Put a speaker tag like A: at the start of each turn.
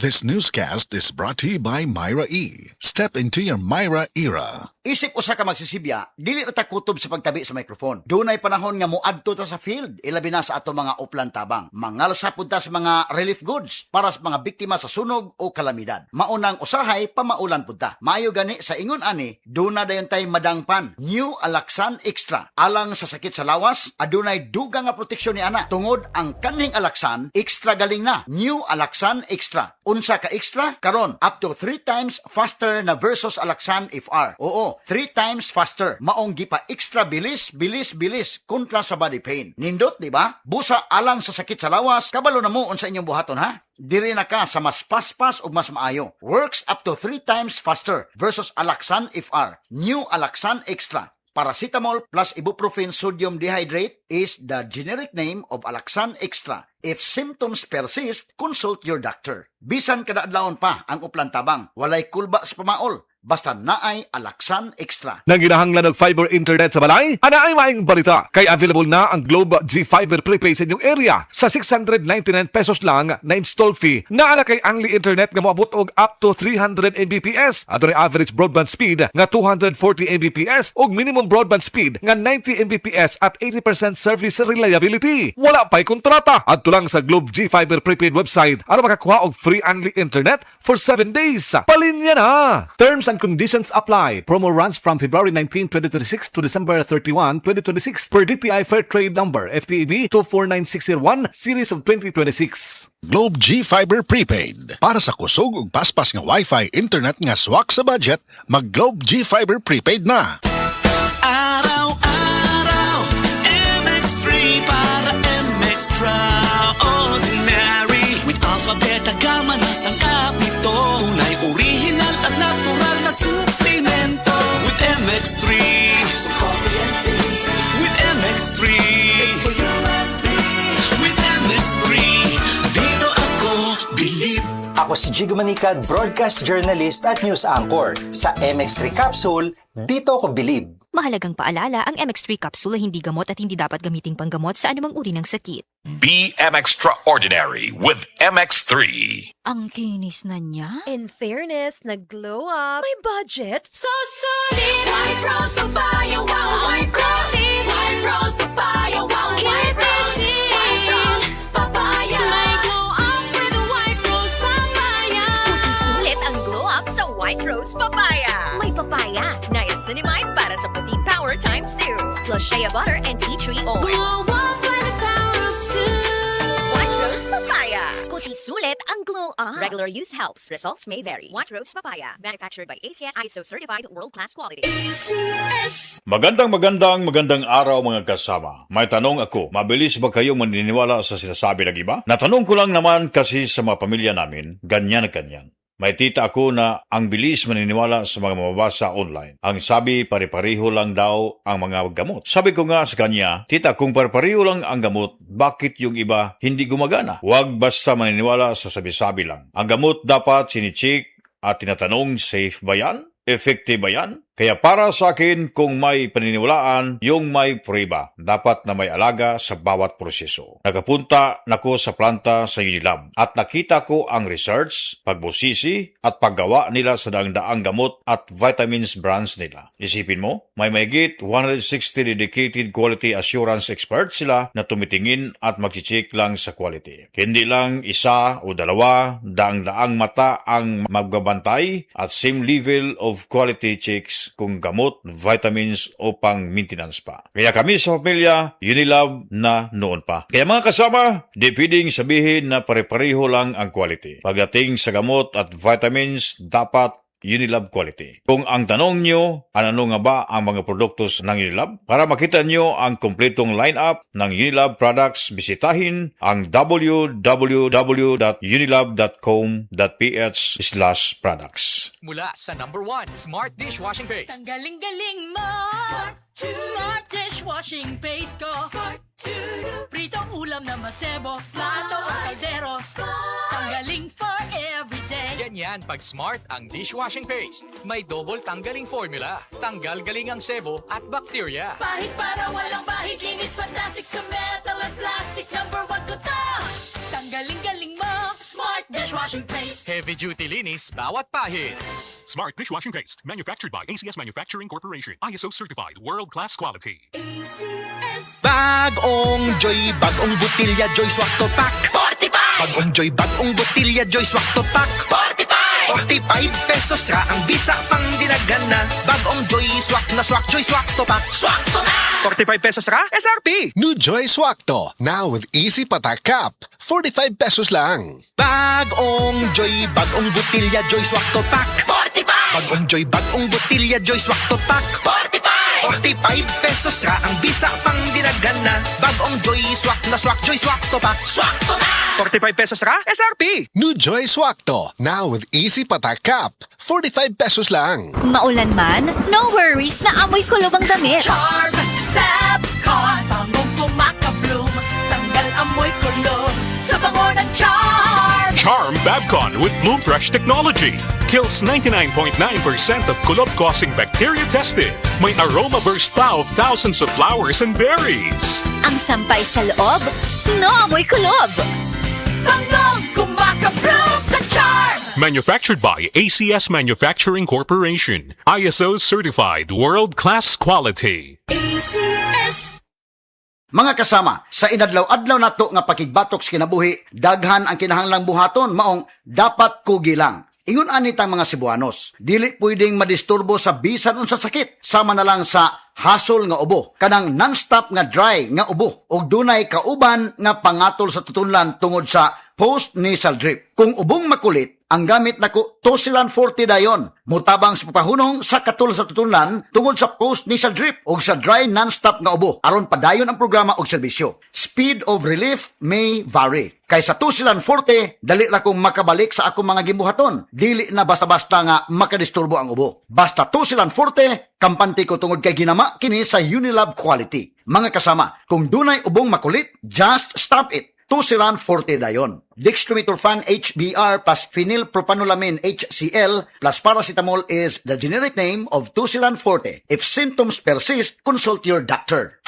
A: This newscast is brought to you by Myra E. Step into your Myra era.
B: Isip usa ka magsisibya, dili ra ta kutob sa pagtabi sa microphone. Dunay panahon nga moadto ta sa field, ilabi na sa ato mga uplan tabang. Mangalsa pud ta sa mga relief goods para sa mga biktima sa sunog o kalamidad. Maunang usahay pamaulan pud ta. Maayo gani sa ingon ani, duna dayon tay madangpan. New Alaxan Extra. Alang sa sakit sa lawas, adunay dugang nga proteksyon ni ana. Tungod ang kanhing Alaxan, extra galing na. New Alaxan Extra. Unsa ka extra? Karon up to 3 times faster na versus Alaxan FR. Oo, 3 times faster. Maong gipa extra bilis kontra sa body pain. Nindot, di ba? Busa alang sa sakit sa lawas, kabalo na mo unsa inyong buhaton ha? Diri na ka sa mas paspas ug mas maayo. Works up to 3 times faster versus Alaxan FR. New Alaxan Extra. Paracetamol plus ibuprofen sodium dehydrate is the generic name of Alaxan Extra. If symptoms persist, consult your doctor. Bisan kada adlawon pa ang uplan tabang, walay kulba sa pamaol. Basta naay Alaxan Extra.
C: Nang ginahanglan ng fiber internet sa balay, ana ay maing balita. Kay available na ang Globe G Fiber prepaid sa inyong area sa 699 pesos lang na install fee. Naana kay Angli Internet nga moabot og up to 300 Mbps. Adto average broadband speed nga 240 Mbps ug minimum broadband speed nga 90 Mbps at 80% service reliability. Wala pa'y kontrata. Adto lang sa Globe G Fiber prepaid website aron makakuha og free Angli Internet for 7 days. Palinya na. Terms and conditions apply. Promo runs from February 19, 2026 to December 31, 2026 per DTI Fair Trade Number FTEB 249601 Series of 2026.
A: Globe G Fiber Prepaid. Para sa kusog ug paspas nga Wi-Fi internet nga swak sa budget, mag Globe G Fiber Prepaid na.
D: Araw-araw, MX3 para MX-Traordinary. With alphabet agama na sangkap nito. Tunay, original at natural na suplemento. With MX3, so coffee and tea. With MX3, it's for you and me. With MX3, dito ako believe.
E: Ako si Jigo Manicad, broadcast journalist at news anchor. Sa MX3 Capsule, dito ako believe.
F: Mahalagang paalala, ang MX3 capsule ay hindi gamot at hindi dapat gamiting panggamot sa anumang uri ng sakit.
G: Be Extraordinary with MX3.
F: Ang kinis na niya?
H: In fairness, nag-glow up. May budget.
I: So solid, white rose papaya, wow, white rose, white rose papaya, wow, white rose, white rose papaya. May glow up with white rose papaya.
H: Puti sulit ang glow up sa white rose papaya.
F: May papaya, niacinamide para sa puti power times 2. Plus shea butter and tea tree oil.
I: Glow up by the power of 2.
F: White rose papaya. Kuti sulit ang glow up. Regular use helps. Results may vary. White rose papaya. Manufactured by ACS ISO certified world-class quality.
J: Magandang araw mga kasama. May tanong ako, mabilis ba kayong maniniwala sa sinasabi ng iba? Natanong ko lang naman kasi sa mga pamilya namin, ganyan na ganyan. May tita ako na ang bilis maniniwala sa mga mababasa online. Ang sabi, pare-pareho lang daw ang mga gamot. Sabi ko nga sa kanya, tita, kung pare-pareho lang ang gamot, bakit yung iba hindi gumagana? Huwag basta maniniwala sa sabi-sabi lang. Ang gamot dapat sinicheck at tinatanong, safe ba yan? Effective ba yan? Kaya para sa akin, kung may paniniwalaan, yung may prueba, dapat na may alaga sa bawat proseso. Nakapunta nako sa planta sa Unilab at nakita ko ang research, pagbusisi at paggawa nila sa daang-daang gamot at vitamins brands nila. Isipin mo, may mahigit 160 dedicated quality assurance experts sila na tumitingin at mag-check lang sa quality. Hindi lang isa o dalawa, daang-daang mata ang magbabantay at same level of quality checks kung gamot, vitamins o pang maintenance pa. Kaya kami sa pamilya, Unilab na noon pa. Kaya mga kasama, di pwedeng sabihin na pare-pareho lang ang quality. Pagdating sa gamot at vitamins, dapat Unilab quality. Kung ang tanong nyo, ano nga ba ang mga produkto ng Unilab? Para makita nyo ang kompletong lineup ng Unilab products, bisitahin ang www.unilab.com.ph/products.
K: Mula sa number 1, Smart Dishwashing Paste.
I: Ang galing-galing mo. Smart dishwashing paste ko. Pritong ulam na masebo. Plato o kaldero. Tanggaling for everyday.
K: Ganyan pag Smart ang dishwashing paste. May double tanggaling formula. Tanggal galing ang sebo at bacteria.
I: Bahid para walang bahid. Linis fantastic sa metal at plastic. Number 1 ko to. Tanggaling-galing mo. Smart dishwashing paste.
K: Heavy duty linis bawat pahid.
L: Smart dishwashing paste, manufactured by ACS Manufacturing Corporation. ISO certified, world-class quality.
I: ACS.
D: Bagong Joy, bagong botilya Joy Swak to Pack. 45! Bagong Joy, bagong botilya Joy Swak to Pack. 45! 45 pesos ra ang bisa pang dinagana. Bagong Joy Swak na Swak Joy Swak to Pack. Swak to na! 45 pesos ra SRP.
A: New Joy Swakto, now with easy patak cap. 45 pesos lang.
D: Bagong Joy, bagong botilya Joy Swak to Pack. 45! Bagong Joy, bagong botilya Joy Swak to Pack. 45! 45 pesos ra ang bisa pang dinagana. Bagong Joy Swak na Swak Joy Swak to Pack. Swak to na! 45 pesos ra SRP.
A: New Joy Swakto, now with easy patak cap. 45 pesos lang.
F: Maulan man, no worries na amoy kulob ang damit.
I: Charm Fabcon. Bangong kumakabloom. Tanggal amoy kulob sa bango ng Charm.
L: Charm Fabcon with Bloom Fresh technology. Kills 99.9% of kulob-causing bacteria tested. May aroma burst pa of thousands of flowers and berries.
F: Ang sampay sa loob, no amoy kulob.
I: Bangong kumakabloom sa Charm.
L: Manufactured by ACS Manufacturing Corporation. ISO certified, world-class quality.
I: ACS.
B: Mga kasama, sa inadlaw-adlaw nato nga pakigbatok sa kinabuhi, daghan ang kinahanglang buhaton maong dapat kugi lang. Ingon anit ang mga Cebuanos, dili pwedeng madisturbo sa bisan unsa sakit, sama na lang sa hasol nga ubo, kanang non-stop nga dry nga ubo, ug dunay kauban nga pangatol sa tutunlan tungod sa post-nasal drip. Kung ubong makulit, ang gamit nako Tosilan 40 dayon. Mutabang sa papahunong sa katul sa tutunlan tungod sa post-nasal drip ug sa dry non-stop nga ubo aron padayon ang programa ug serbisyo. Speed of relief may vary. Kaysa Tosilan 40, dali ra kong makabalik sa akong mga gimbuhaton. Dili na basta-basta nga makadisturbo ang ubo. Basta Tosilan 40, kampante ko tungod kay ginama kini sa Unilab quality. Mga kasama, kung dunay ubong makulit, just stop it. Tosilan 40 dayon. Dextromethorphan HBr plus phenylpropanolamin HCl plus paracetamol is the generic name of Tosilan 40. If symptoms persist, consult your doctor.